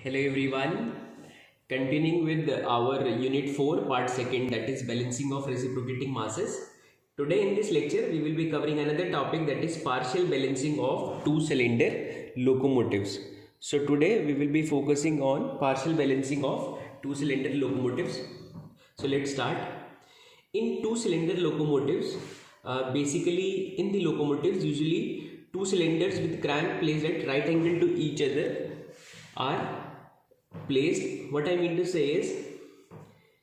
Hello everyone. Continuing with our unit 4 part 2, that is balancing of reciprocating masses. Today in this lecture we will be covering another topic, that is partial balancing of two cylinder locomotives. So today we will be focusing on partial balancing of two cylinder locomotives. So let's start. In two cylinder locomotives, basically in the locomotives usually two cylinders with crank placed at right angle to each other are placed. What I mean to say is,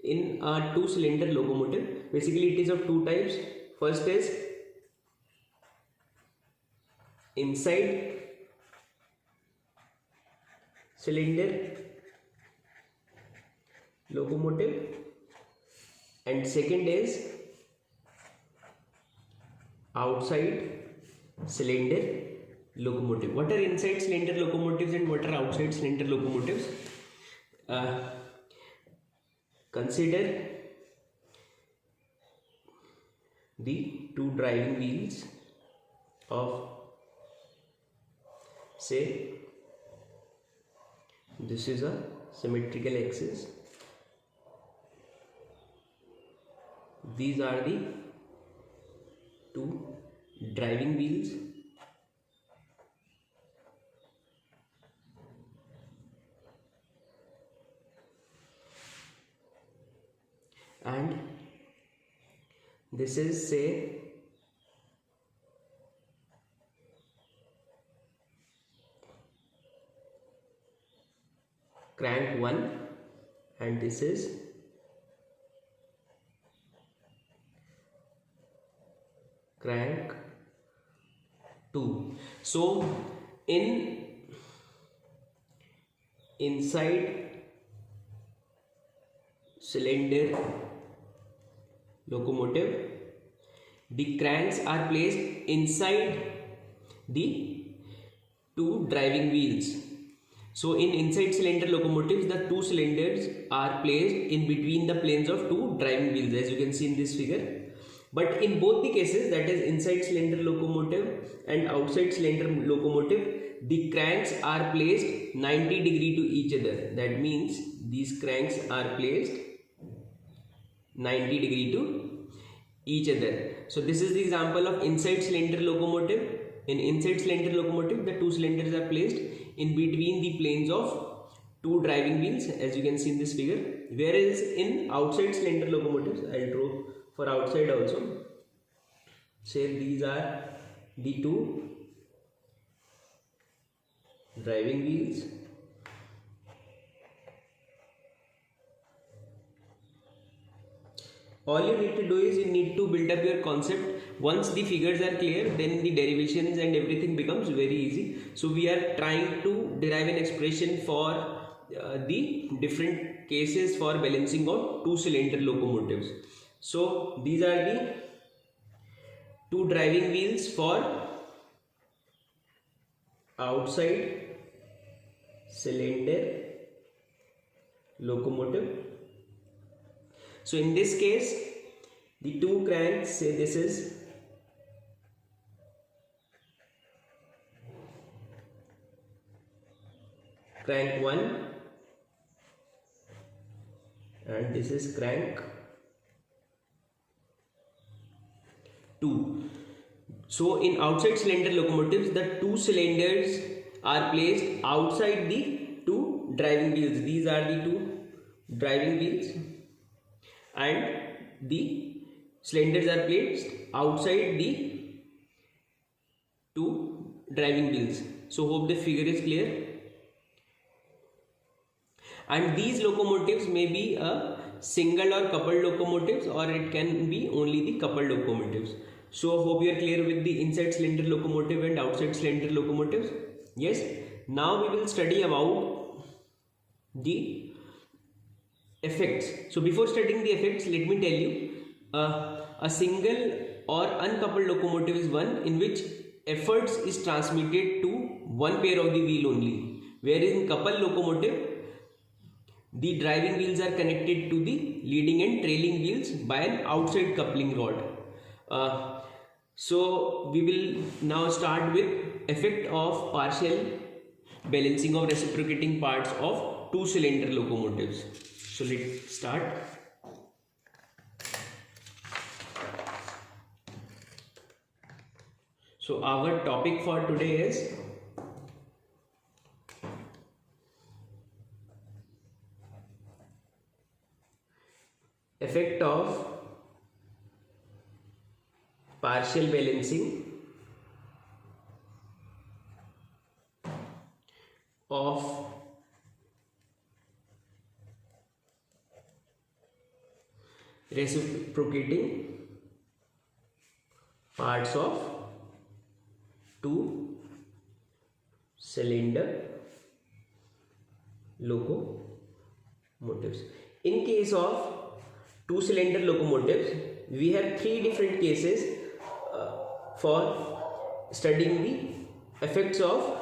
in a two cylinder locomotive, basically it is of two types. First is inside cylinder locomotive and second is outside cylinder locomotive. What are inside cylinder locomotives and what are outside cylinder locomotives? Consider the two driving wheels of, say, this is a symmetrical axis. These are the two driving wheels and this is, say, crank 1 and this is crank 2. So inside cylinder locomotive, the cranks are placed inside the two driving wheels. So in inside cylinder locomotives, the two cylinders are placed in between the planes of two driving wheels, as you can see in this figure. But in both the cases, that is inside cylinder locomotive and outside cylinder locomotive, the cranks are placed 90 degree to each other. That means these cranks are placed 90 degree to each other. So this is the example of inside cylinder locomotive. In inside cylinder locomotive, the two cylinders are placed in between the planes of two driving wheels, as you can see in this figure. Whereas in outside cylinder locomotives, I'll draw for outside also. Say these are the two driving wheels all you need to do is you need to build up your concept. Once the figures are clear, then the derivations and everything becomes very easy. So we are trying to derive an expression for the different cases for balancing of two cylinder locomotives. So these are the two driving wheels for outside cylinder locomotive. So in this case, the two cranks, say this is crank 1 and this is crank 2. So in outside cylinder locomotives, the two cylinders are placed outside the two driving wheels. These are the two driving wheels and the cylinders are placed outside the two driving wheels. So hope the figure is clear. And these locomotives may be a single or coupled locomotives, or it can be only the coupled locomotives. So hope you are clear with the inside cylinder locomotive and outside cylinder locomotives. Yes, now we will study about the effects. So before studying the effects, let me tell you, a single or uncoupled locomotive is one in which efforts is transmitted to one pair of the wheel only, whereas in coupled locomotive, the driving wheels are connected to the leading and trailing wheels by an outside coupling rod. So we will now start with effect of partial balancing of reciprocating parts of two-cylinder locomotives. So let's start. So our topic for today is effect of partial balancing of reciprocating parts of two-cylinder locomotives. In case of two-cylinder locomotives, we have three different cases for studying the effects of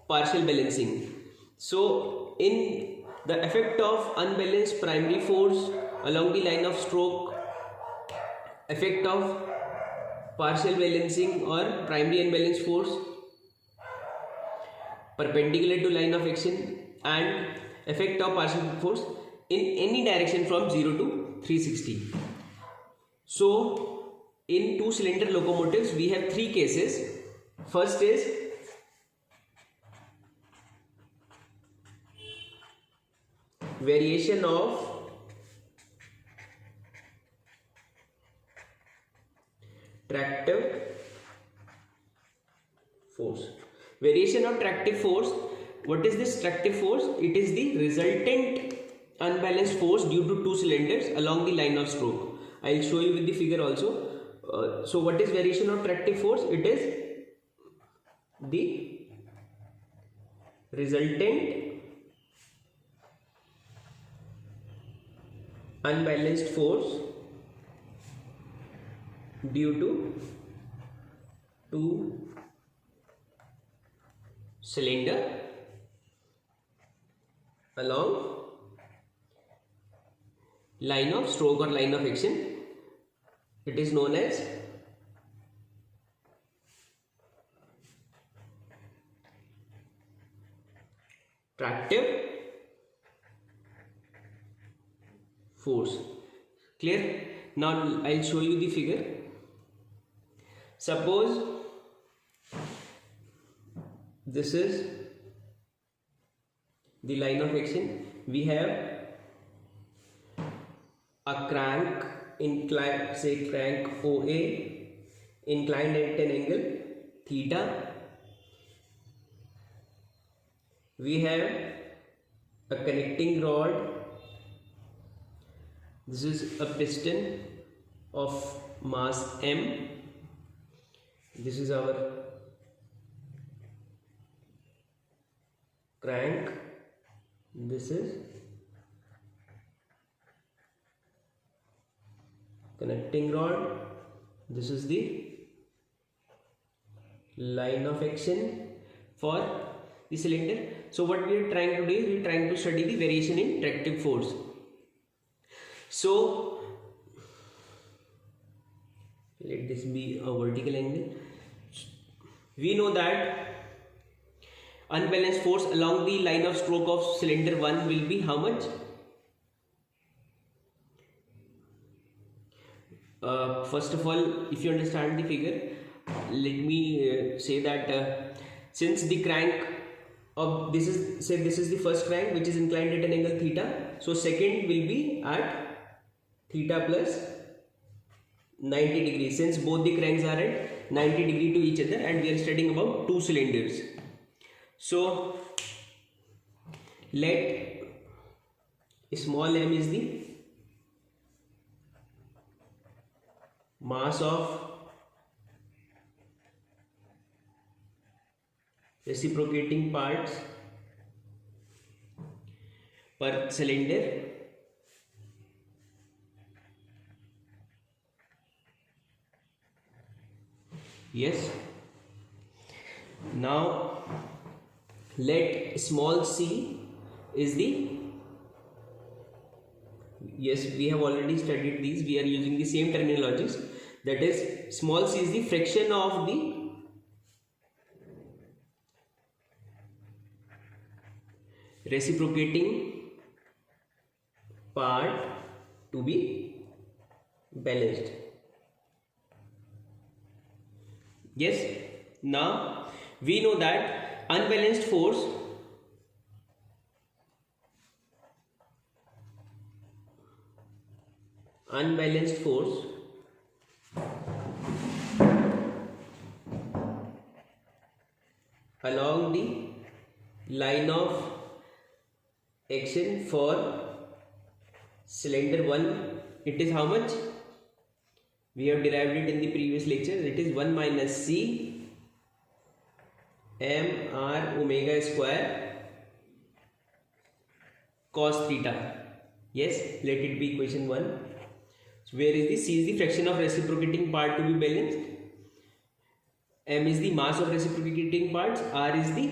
partial balancing. So in the effect of unbalanced primary force along the line of stroke, effect of partial balancing or primary unbalanced force perpendicular to line of action, and effect of partial force in any direction from 0 to 360. So in two-cylinder locomotives we have three cases. First is variation of tractive force. Variation of tractive force. What is this tractive force? It is the resultant unbalanced force due to two cylinders along the line of stroke. I will show you with the figure also. So what is variation of tractive force? It is the resultant unbalanced force due to two cylinder along line of stroke or line of action. It is known as tractive force. Clear? Now I'll show you the figure. Suppose this is the line of action. We have a crank inclined, say crank OA, inclined at an angle theta. We have a connecting rod. This is a piston of mass M. This is our crank. This is connecting rod. This is the line of action for the cylinder. So what we are trying to do is we are trying to study the variation in tractive force. So let this be a vertical angle. We know that unbalanced force along the line of stroke of cylinder 1 will be how much? First of all, if you understand the figure, let me say that since the crank of this is the first crank which is inclined at an angle theta, so second will be at theta plus 90 degrees, since both the cranks are at 90 degree to each other and we are studying about two cylinders. So let small m is the mass of reciprocating parts per cylinder. Yes. Now let small c is the, yes, we have already studied these, we are using the same terminologies, that is small c is the fraction of the reciprocating part to be balanced. Yes, now we know that unbalanced force along the line of action for cylinder 1, it is how much? We have derived it in the previous lecture. It is 1 minus C m r omega square cos theta. Yes, let it be equation 1. So where is the C is the fraction of reciprocating part to be balanced, m is the mass of reciprocating parts, r is the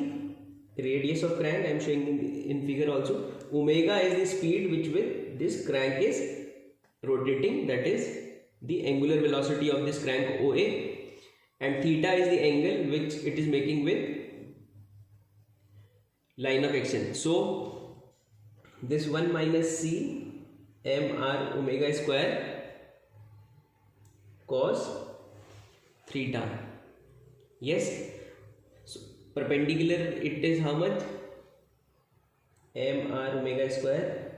radius of crank. I am showing in figure also. Omega is the speed which with this crank is rotating, that is the angular velocity of this crank OA, and theta is the angle which it is making with line of action. So this 1 minus C m r omega square cos theta. Yes, so perpendicular it is how much? M r omega square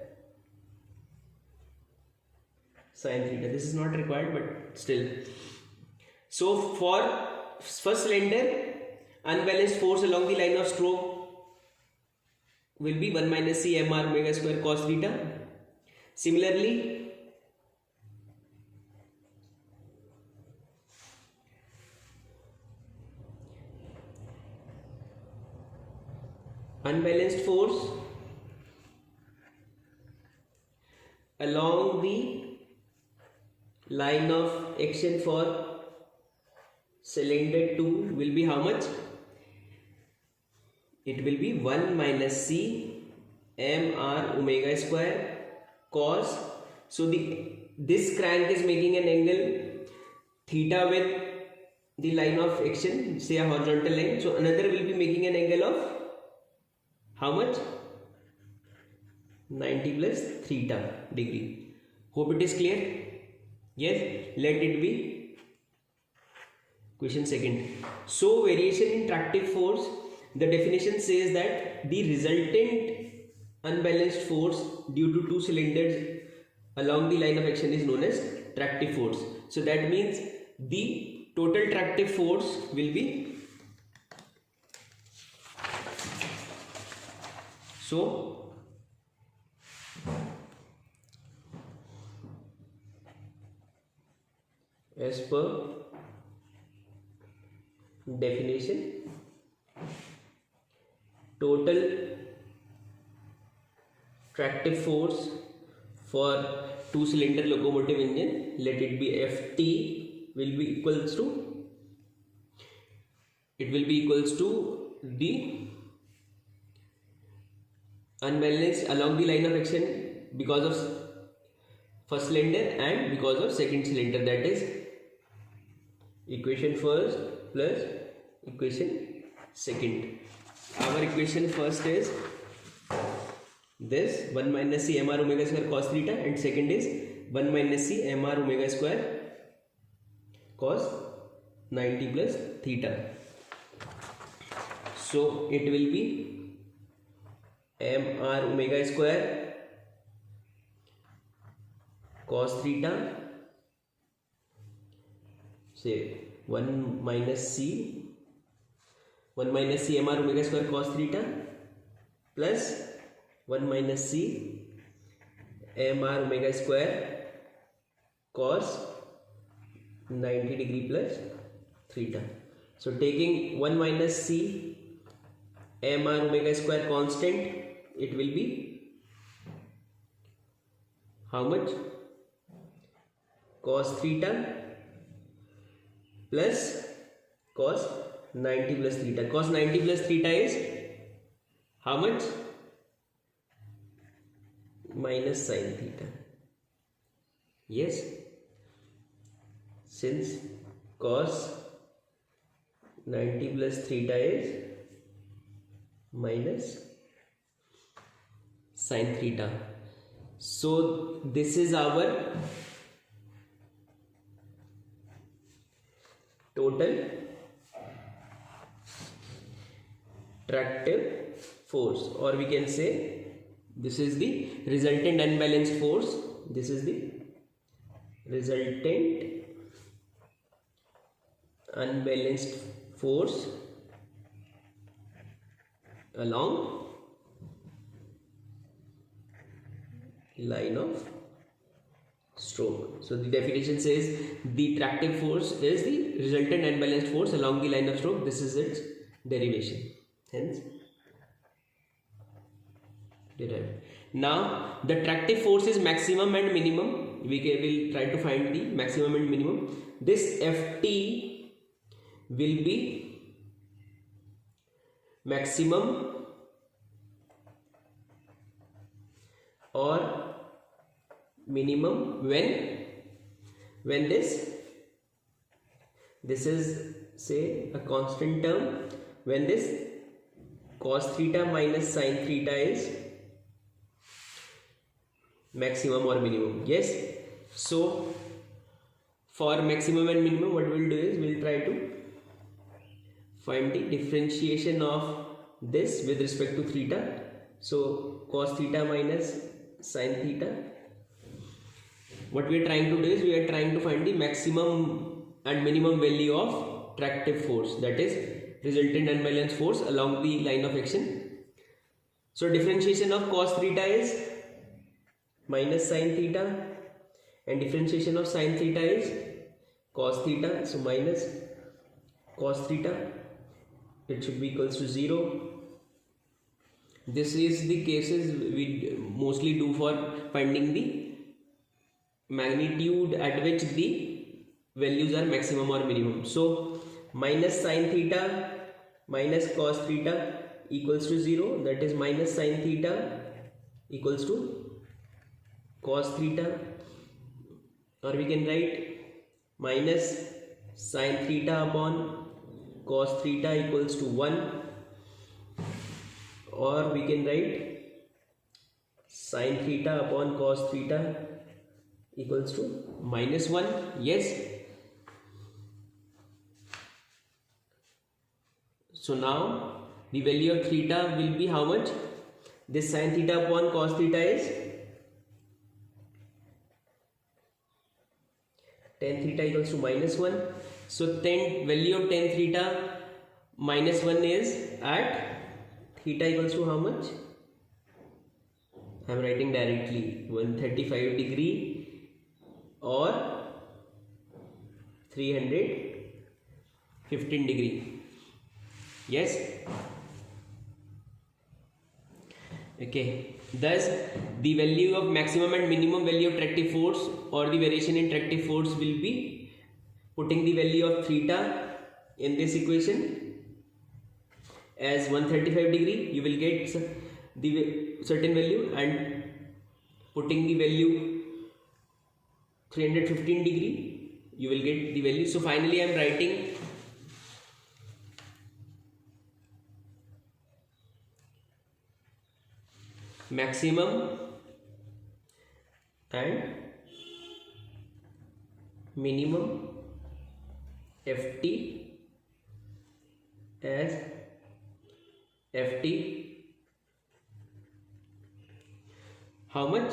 sin theta. This is not required, but still. So for first cylinder, unbalanced force along the line of stroke will be 1 minus C m r omega square cos theta. Similarly, unbalanced force along the line of action for cylinder 2 will be how much? It will be 1 minus C m r omega square cos. So this crank is making an angle theta with the line of action, say a horizontal line. So another will be making an angle of how much? 90 plus theta degree. Hope it is clear. Yes, let it be question second. So variation in tractive force, the definition says that the resultant unbalanced force due to two cylinders along the line of action is known as tractive force. So that means the total tractive force will be, so as per definition, total tractive force for two cylinder locomotive engine, let it be Ft, will be equals to, it will be equals to the unbalanced along the line of action because of first cylinder and because of second cylinder, that is equation first plus equation second. Our equation first is this 1 minus C m r omega square cos theta, and second is 1 minus C m r omega square cos 90 plus theta. So it will be m r omega square cos theta, say 1 minus C m r omega square cos theta plus 1 minus C m r omega square cos 90 degree plus theta. So taking 1 minus C m r omega square constant, it will be how much? Cos theta plus cos 90 plus theta. Cos 90 plus theta is how much? Minus sin theta. Yes, since cos 90 plus theta is minus sine theta. So this is our total tractive force, or we can say this is the resultant unbalanced force. This is the resultant unbalanced force along line of stroke. So the definition says the tractive force is the resultant unbalanced force along the line of stroke. This is its derivation. Hence derived. Now the tractive force is maximum and minimum. We will try to find the maximum and minimum. This Ft will be maximum or minimum when this is say a constant term, when this cos theta minus sin theta is maximum or minimum. Yes, so for maximum and minimum, what we'll do is we'll try to find the differentiation of this with respect to theta. So cos theta minus sin theta, what we are trying to do is we are trying to find the maximum and minimum value of tractive force, that is resultant unbalanced force along the line of action. So differentiation of cos theta is minus sin theta, and differentiation of sin theta is cos theta. So minus cos theta, it should be equals to 0. This is the cases we mostly do for finding the magnitude at which the values are maximum or minimum. So minus sin theta minus cos theta equals to 0, that is minus sin theta equals to cos theta, or we can write minus sin theta upon cos theta equals to 1, or we can write sin theta upon cos theta equals to minus 1. Yes. So now the value of theta will be how much? This sin theta upon cos theta is tan theta equals to minus 1. So tan value of tan theta minus 1 is at theta equals to how much? I am writing directly 135 degree or 315 degree. Yes. Okay. Thus the value of maximum and minimum value of tractive force or the variation in tractive force will be putting the value of theta in this equation as 135 degree, you will get the certain value, and putting the value 315 degree, you will get the value. So finally I am writing maximum and minimum Ft as Ft how much?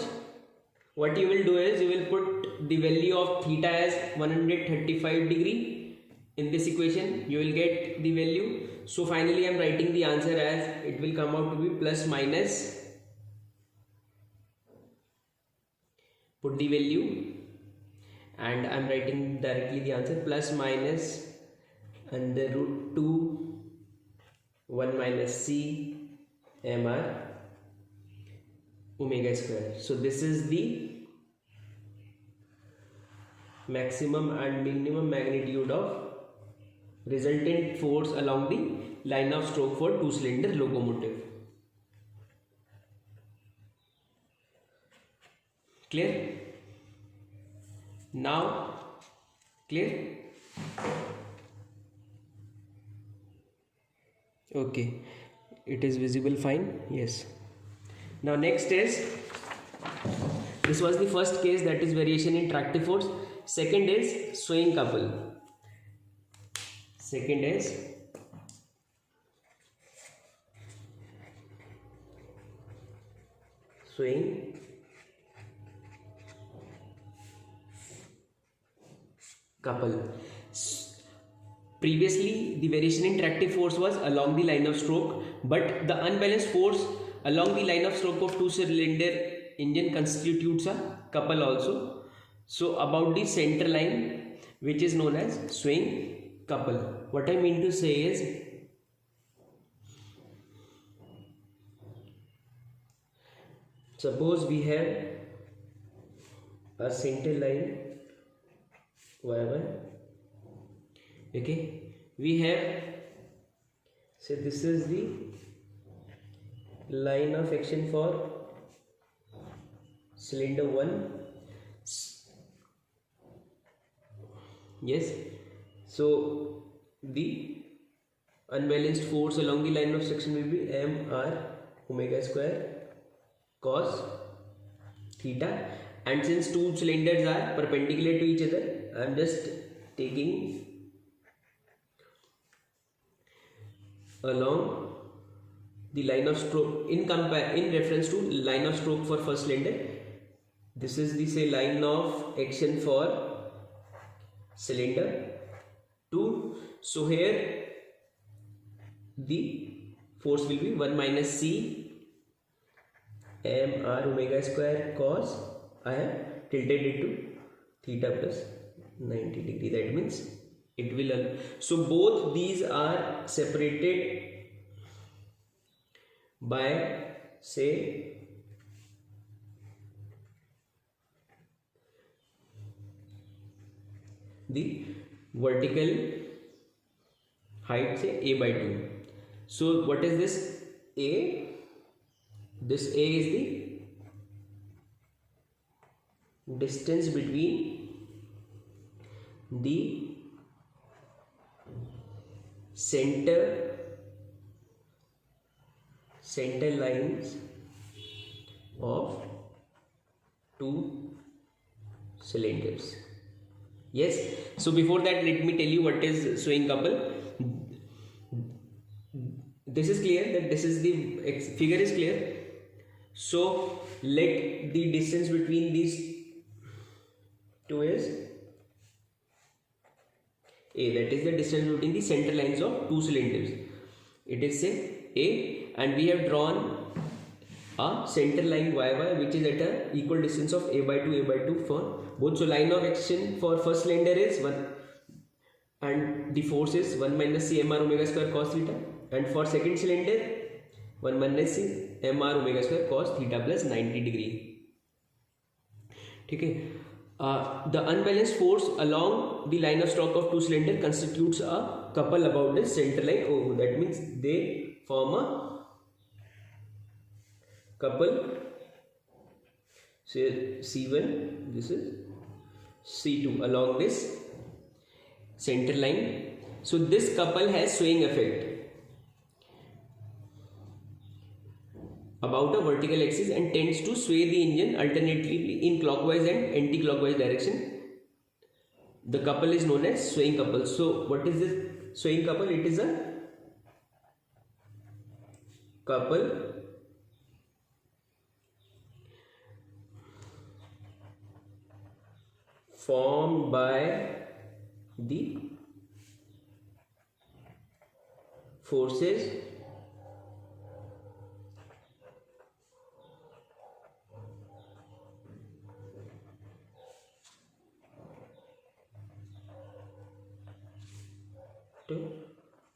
What you will do is you will put the value of theta as 135 degree in this equation, you will get the value. So finally I am writing the answer as it will come out to be plus minus, put the value, and I am writing directly the answer, plus minus under root 2 1 minus c mr omega square. So this is the maximum and minimum magnitude of resultant force along the line of stroke for two-cylinder locomotive. Clear? Now clear? Okay, it is visible fine. Yes. Now next is, this was the first case, that is variation in tractive force. Second is swaying couple. Second is swaying couple. Previously, the variation in tractive force was along the line of stroke, but the unbalanced force along the line of stroke of two-cylinder engine constitutes a couple also. So about the center line, which is known as swaying couple. What I mean to say is, suppose we have a center line y1, okay, we have, say this is the line of action for cylinder 1. Yes, so the unbalanced force along the line of section will be mr omega square cos theta, and since two cylinders are perpendicular to each other, I am just taking along the line of stroke in reference to line of stroke for first cylinder. This is the, say, line of action for cylinder 2. So here the force will be 1 minus c m r omega square cos, I have tilted it to theta plus 90 degree. That means it will, so both these are separated by, say, the vertical height, say a by 2. So what is this a? This a is the distance between the center lines of two cylinders. Yes, so before that, let me tell you what is swaying couple. This is clear, that this is the figure is clear. So let the distance between these two is a, that is the distance between the center lines of two cylinders. It is, say, a, and we have drawn a center line yy, which is at a equal distance of a by 2 for both. So line of action for first cylinder is 1, and the force is 1 minus c mr omega square cos theta, and for second cylinder 1 minus c mr omega square cos theta plus 90 degree. Okay. The unbalanced force along the line of stroke of two cylinder constitutes a couple about the center line O. That means they form a couple. Say C1, this is C2 along this center line. So this couple has swaying effect about a vertical axis and tends to sway the engine alternately in clockwise and anti-clockwise direction. The couple is known as swaying couple. So what is this swaying couple? It is a couple formed by the forces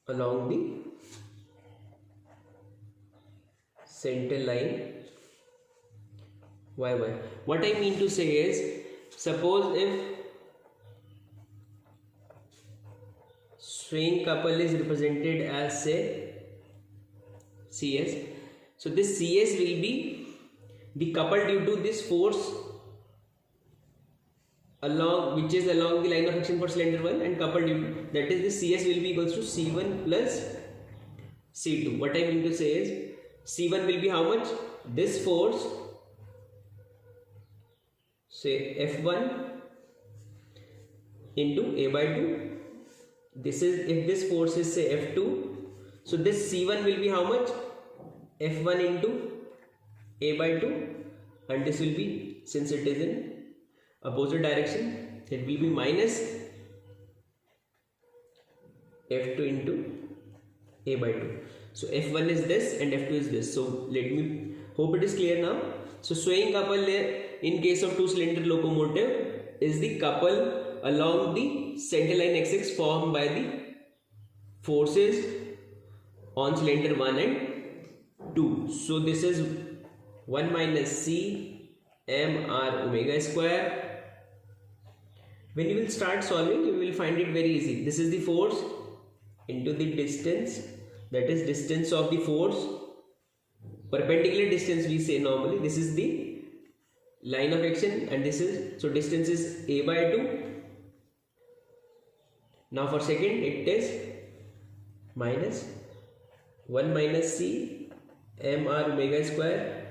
along the center line yy. What I mean to say is, suppose if swaying couple is represented as, say, CS, so this CS will be the couple due to this force along, which is along the line of action for cylinder 1, and coupled due, that is, this CS will be equals to C1 plus C2. What I mean to say is, C1 will be how much? this force, say F1 into a by 2. This is, if this force is say F2, so this C1 will be how much? F1 into a by 2, and this will be, since it is in opposite direction, it will be minus F2 into a by 2. So F1 is this and F2 is this. So let me, hope it is clear now. So swaying couple in case of two-cylinder locomotive is the couple along the center line axis formed by the forces on cylinder 1 and 2. So this is 1 minus C m r omega square. When you will start solving, you will find it very easy. This is the force into the distance, that is distance of the force, perpendicular distance we say normally. This is the line of action and this is, so distance is a by 2. Now for second it is minus 1 minus C m r omega square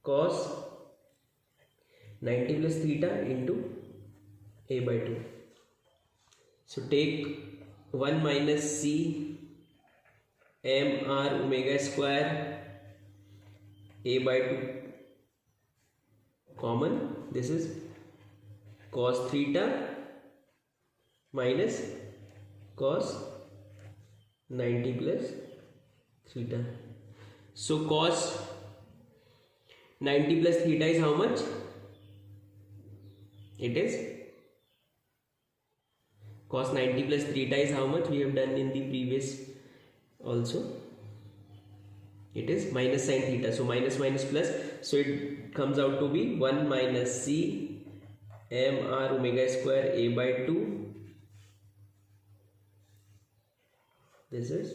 cos 90 plus theta into a by 2. So take 1 minus C m r omega square a by 2 common. This is cos theta minus cos 90 plus theta. So cos 90 plus theta is how much? It is cos 90 plus theta is how much? We have done in the previous also. It is minus sin theta. So minus minus plus. So it comes out to be 1 minus C m r omega square a by 2. This is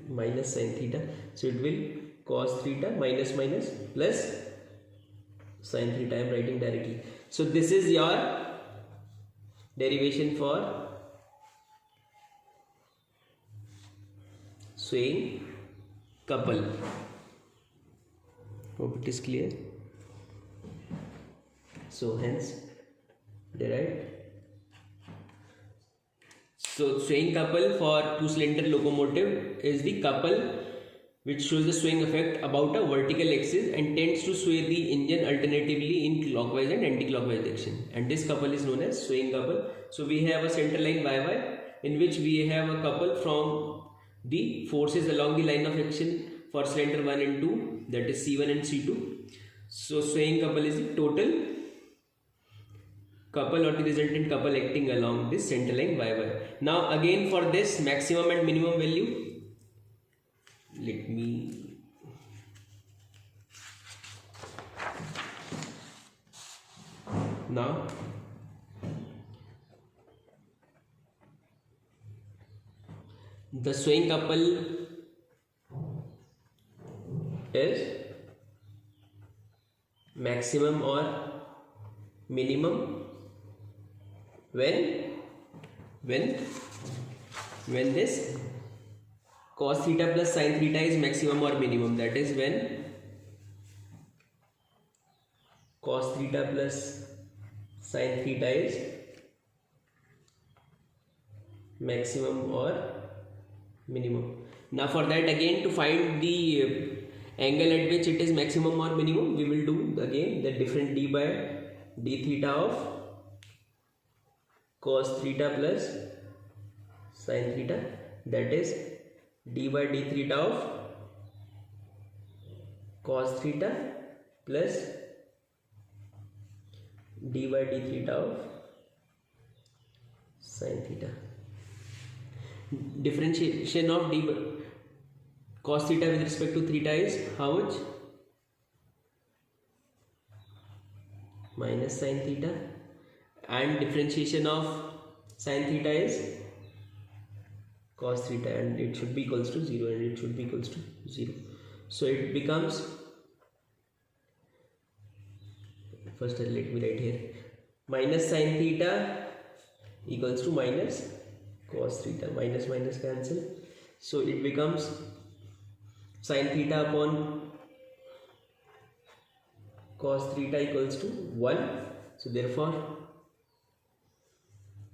minus sin theta. So it will cos theta minus minus plus sin theta. I am writing directly. So this is your derivation for swaying couple. Hope it is clear. So hence derived. So swaying couple for two-cylinder locomotive is the couple which shows the swaying effect about a vertical axis and tends to sway the engine alternatively in clockwise and anti-clockwise direction. And this couple is known as swaying couple. So we have a center line YY in which we have a couple from the forces along the line of action for cylinder 1 and 2, that is C1 and C2. So swaying couple is the total couple or the resultant couple acting along this center line YY. Now again for this maximum and minimum value, let me now the swaying couple is maximum or minimum when this cos theta plus sin theta is maximum or minimum, that is when cos theta plus sin theta is maximum or minimum. Now for that, again to find the angle at which it is maximum or minimum, we will do again the different d by d theta of cos theta plus sin theta, that is d by d theta of cos theta plus d by d theta of sin theta. Differentiation of d by cos theta with respect to theta is how much? Minus sin theta, and differentiation of sin theta is cos theta, and it should be equals to 0 and it should be equals to 0. So it becomes, first let me write here, minus sin theta equals to minus cos theta, minus minus cancel, so it becomes sin theta upon cos theta equals to 1. So therefore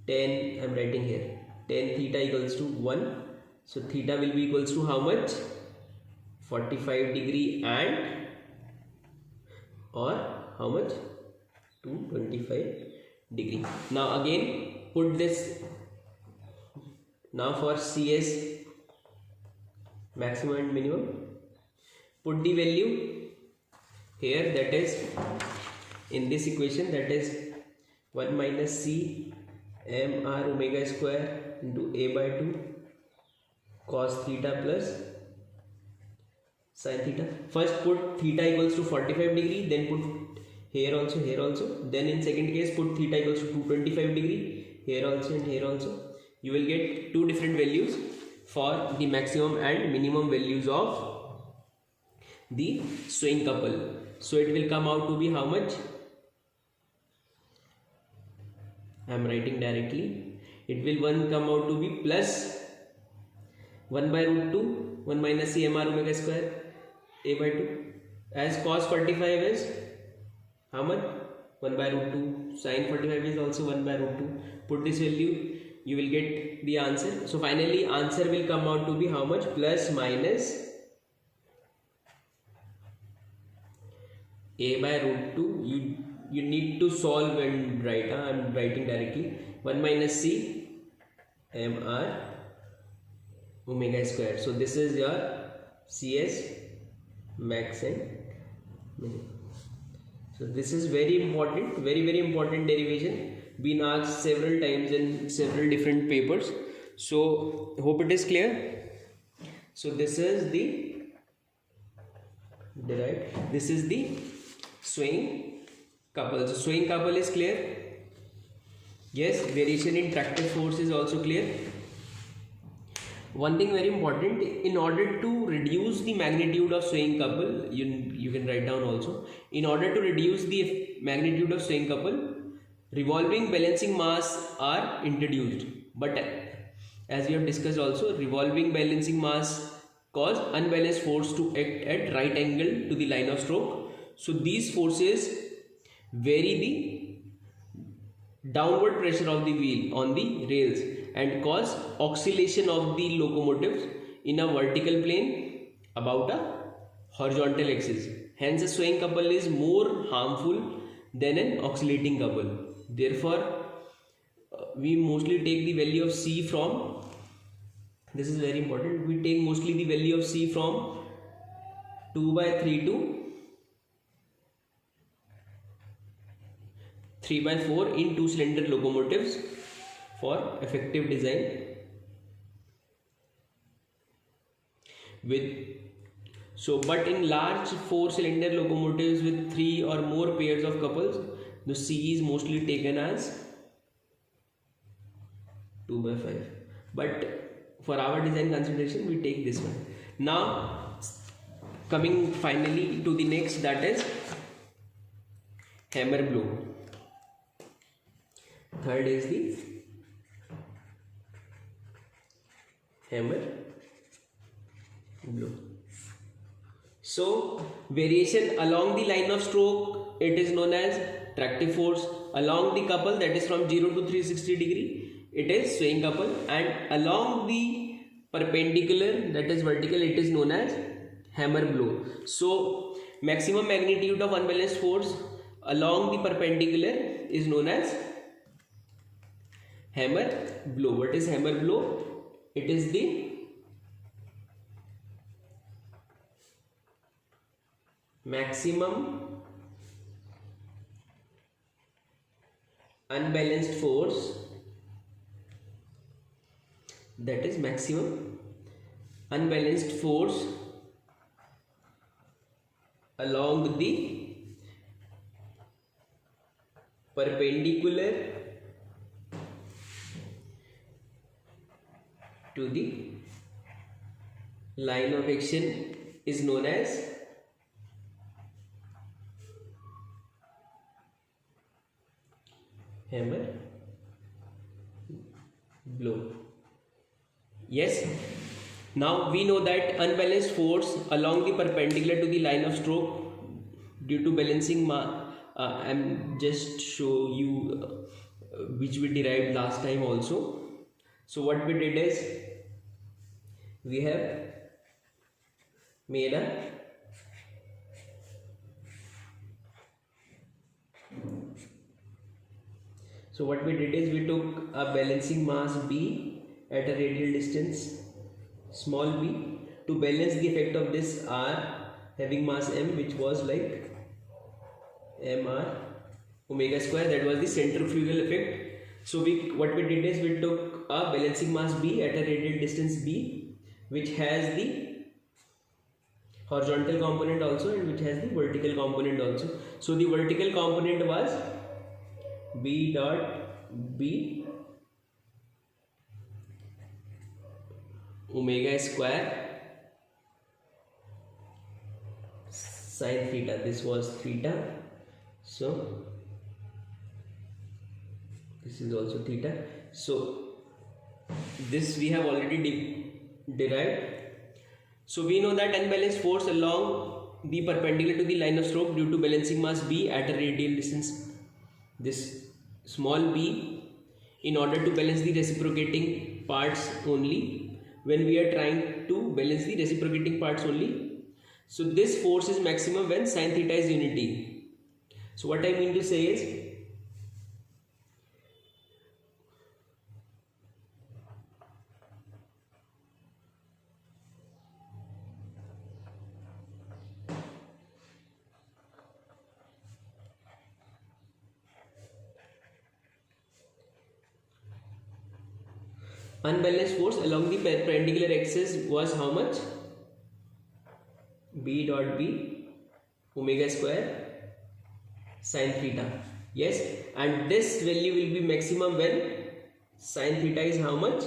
tan, I am writing here, tan theta equals to 1. So theta will be equals to how much? 45 degree and or how much? 225 degree. Now again put this. Now for CS maximum and minimum, put the value here, that is in this equation, that is 1 minus c m r omega square into a by 2 cos theta plus sin theta. First put theta equals to 45 degree, then put here also, then in second case put theta equals to 225 degree, here also and here also. You will get two different values for the maximum and minimum values of the swaying couple. So it will come out to be how much? I am writing directly. It will come out to be plus 1 by root 2 1 minus c m r omega square a by 2, as cos 45 is how much? 1 by root 2. Sin 45 is also 1 by root 2. Put this value, you will get the answer. So finally answer will come out to be how much? Plus minus a by root 2. You need to solve and write. I am writing directly. 1 minus c m r omega square. So this is your CS max and minimum. So this is very important, very important derivation, been asked several times in several different papers. So hope it is clear. So this is the derived, this is the swaying couple. So swaying couple is clear. Yes, variation in tractive force is also clear. One thing very important, in order to reduce the magnitude of swaying couple, you can write down also, in order to reduce the magnitude of swaying couple, revolving balancing mass are introduced. But as we have discussed also, revolving balancing mass cause unbalanced force to act at right angle to the line of stroke. So these forces vary the downward pressure of the wheel on the rails and cause oscillation of the locomotives in a vertical plane about a horizontal axis. Hence a swaying couple is more harmful than an oscillating couple. Therefore we mostly take the value of C from, this is very important, we take mostly the value of C from 2 by 3 to 3 by 4 in two cylinder locomotives for effective design. But in large 4 cylinder locomotives with 3 or more pairs of couples, the C is mostly taken as 2 by 5. But for our design consideration, we take this one. Now coming finally to the next, that is hammer blow. Third is the hammer blow. So variation along the line of stroke, it is known as tractive force. Along the couple, that is from 0 to 360 degree, it is swaying couple, and along the perpendicular, that is vertical, it is known as hammer blow. So maximum magnitude of unbalanced force along the perpendicular is known as hammer blow. What is hammer blow? It is the maximum unbalanced force, that is maximum unbalanced force along the perpendicular to the line of action is known as hammer blow. Yes, Now we know that unbalanced force along the perpendicular to the line of stroke due to balancing I'm just show you which we derived last time also. So what we did is we have made a So what we did is we took a balancing mass B at a radial distance small b to balance the effect of this R having mass m, which was like mr omega square. That was the centrifugal effect. So what we did is we took a balancing mass B at a radial distance b, which has the horizontal component also and which has the vertical component also. So the vertical component was B dot B omega square sine theta. This was theta, so this is also theta. So this we have already derived. So we know that unbalanced force along the perpendicular to the line of stroke due to balancing mass B at a radial distance, this small b, in order to balance the reciprocating parts only, when we are trying to balance the reciprocating parts only. So this force is maximum when sin theta is unity. So what I mean to say is, unbalanced force along the perpendicular axis was how much? B dot B omega square sin theta. Yes, and this value will be maximum when sin theta is how much?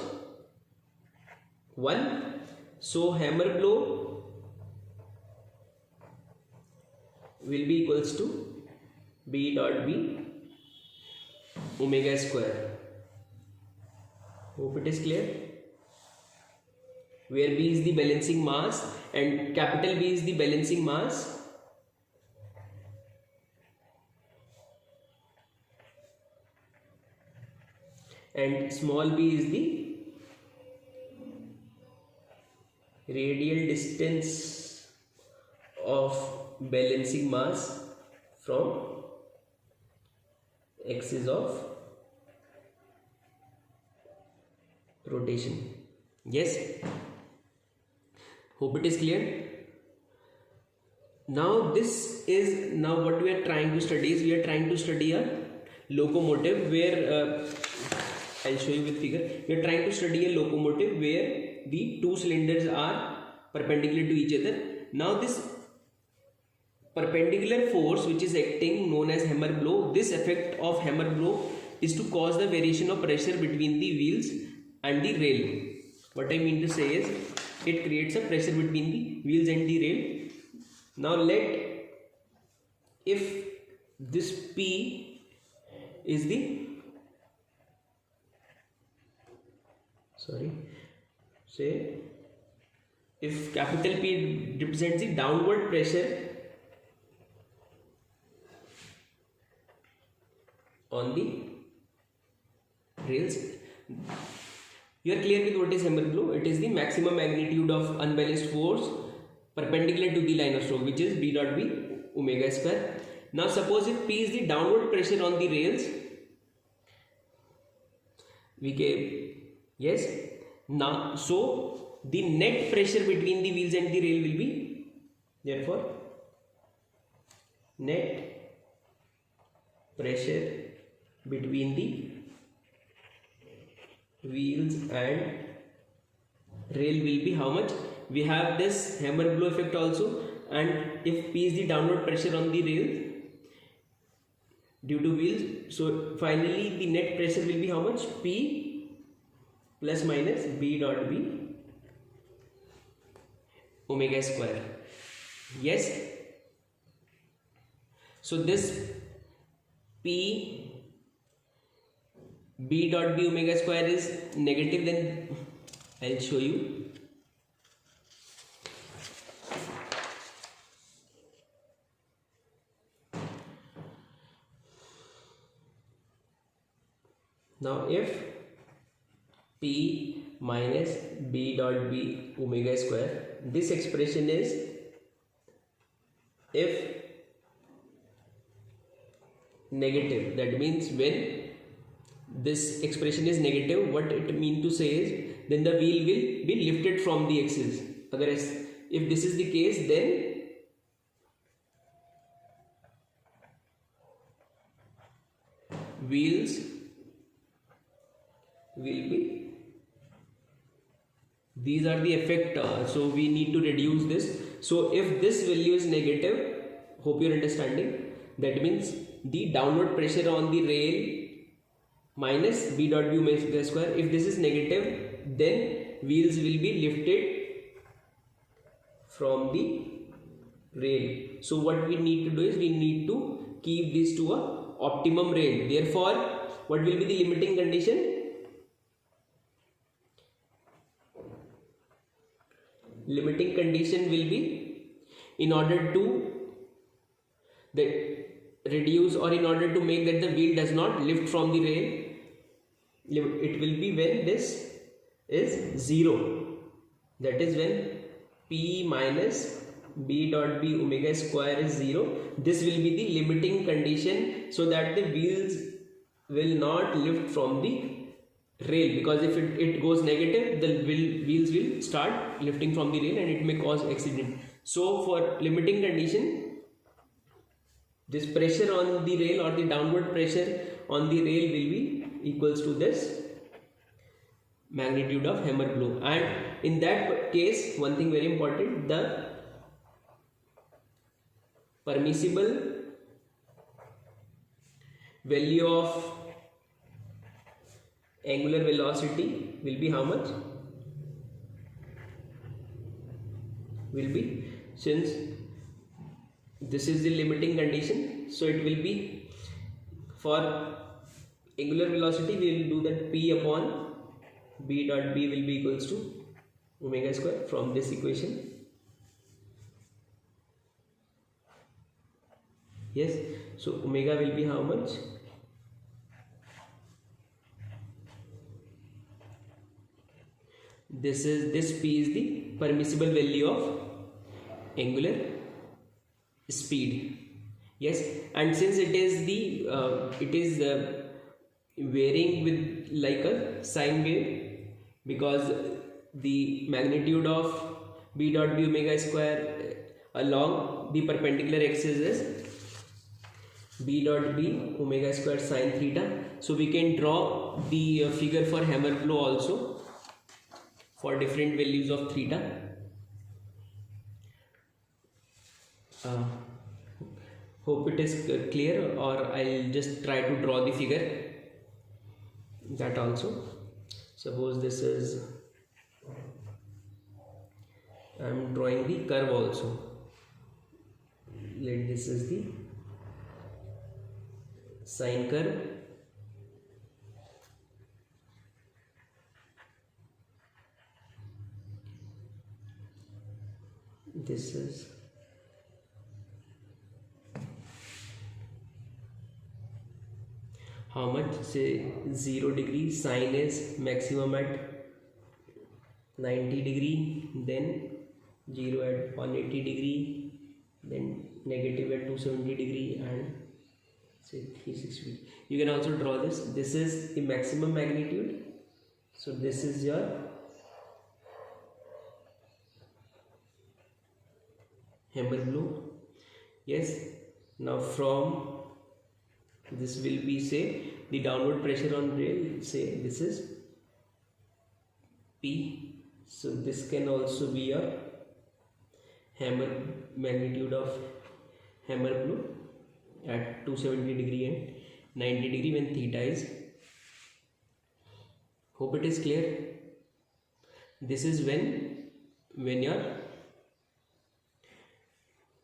1. So hammer blow will be equals to B dot B omega square. Hope it is clear. Where B is the balancing mass and capital B is the balancing mass, and small b is the radial distance of balancing mass from axis of rotation. Yes, hope it is clear. Now this is what we are trying to study is we are trying to study a locomotive where I'll show you with figure. We are trying to study a locomotive where the two cylinders are perpendicular to each other. Now this perpendicular force which is acting, known as hammer blow, this effect of hammer blow is to cause the variation of pressure between the wheels and the rail. What I mean to say is it creates a pressure between the wheels and the rail. Now if this P is the if capital P represents the downward pressure on the rails. You are clear with what is hammer blow? It is the maximum magnitude of unbalanced force perpendicular to the line of stroke, which is B dot B omega square. Now suppose if P is the downward pressure on the rails, yes. Now so the net pressure between the wheels and the rail will be, therefore net pressure between the wheels and rail will be how much? We have this hammer blow effect also, and if P is the downward pressure on the rail due to wheels, so finally the net pressure will be how much? P plus minus B dot B omega square. Yes, so this P B dot B omega square is negative, then I'll show you. Now if P minus B dot B omega square, this expression is, if negative, that means when this expression is negative, what it mean to say is then the wheel will be lifted from the axis. If this is the case, then wheels will be, these are the effect, so we need to reduce this. So if this value is negative, hope you're understanding, that means the downward pressure on the rail minus B dot B omega square, if this is negative, then wheels will be lifted from the rail. So what we need to do is we need to keep this to a optimum range. Therefore, what will be the limiting condition? Limiting condition will be, in order to reduce, or in order to make that the wheel does not lift from the rail, it will be when this is 0. That is when P minus B dot B omega square is 0. This will be the limiting condition, so that the wheels will not lift from the rail, because if it goes negative, the wheels will start lifting from the rail and it may cause accident. So for limiting condition, this pressure on the rail, or the downward pressure on the rail, will be equals to this magnitude of hammer blow. And in that case, one thing very important, the permissible value of angular velocity will be how much? Will be, since this is the limiting condition, so it will be, for angular velocity we will do that P upon B dot B will be equals to omega square from this equation. Yes, so omega will be how much? This P is the permissible value of angular speed. Yes, and since it is varying with like a sine wave, because the magnitude of B dot B omega square along the perpendicular axis is B dot B omega square sine theta. So we can draw the figure for hammer blow also for different values of theta. Hope it is clear, or I'll just try to draw the figure that also. Suppose this is, I'm drawing the curve also. Let this is the sine curve. This is how much, say 0 degree, sine is maximum at 90 degree, then 0 at 180 degree, then negative at 270 degree, and say 360 degree. You can also draw this. This is the maximum magnitude. So this is your hammer blow. Yes, now from this will be, say, the downward pressure on rail, say this is P. So this can also be your hammer magnitude of hammer blow at 270 degree and 90 degree when theta is. Hope it is clear. This is when your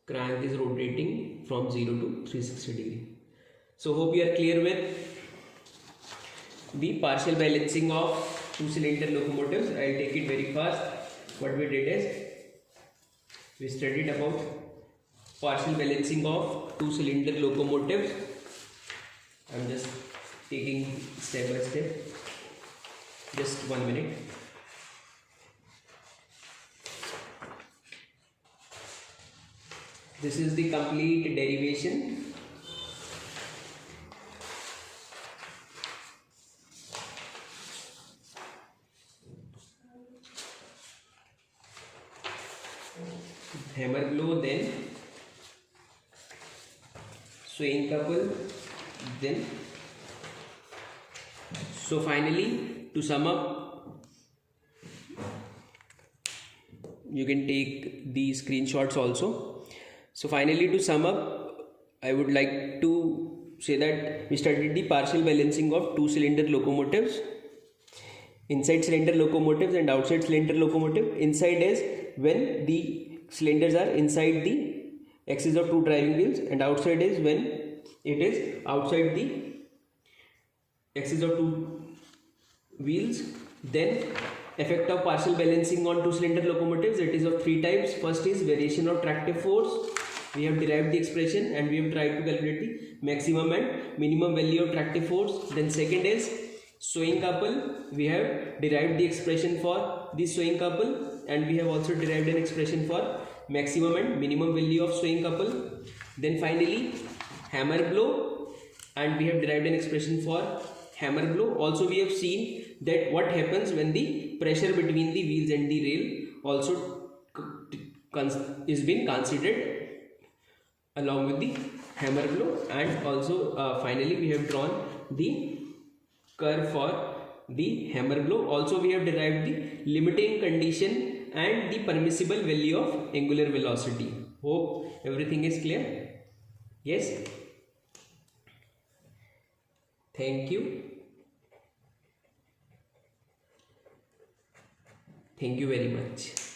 crank is rotating from 0 to 360 degree. So hope you are clear with the partial balancing of two-cylinder locomotives. I'll take it very fast. What we did is we studied about partial balancing of two-cylinder locomotives. I'm just taking step by step. Just 1 minute. This is the complete derivation. Hammer blow, then swaying couple, then so finally, to sum up, you can take the screenshots also. So finally, to sum up, I would like to say that we studied the partial balancing of two-cylinder locomotives, inside cylinder locomotives and outside cylinder locomotive. Inside is when the cylinders are inside the axis of two driving wheels, and outside is when it is outside the axis of two wheels. Then effect of partial balancing on two cylinder locomotives, it is of three types. First is variation of tractive force. We have derived the expression and we have tried to calculate the maximum and minimum value of tractive force. Then second is swaying couple. We have derived the expression for the swaying couple, and we have also derived an expression for maximum and minimum value of swaying couple. Then finally hammer blow, and we have derived an expression for hammer blow. Also we have seen that what happens when the pressure between the wheels and the rail also is been considered along with the hammer blow. And also finally we have drawn the curve for the hammer blow. Also we have derived the limiting condition and the permissible value of angular velocity. Hope everything is clear. Yes, thank you. Thank you very much.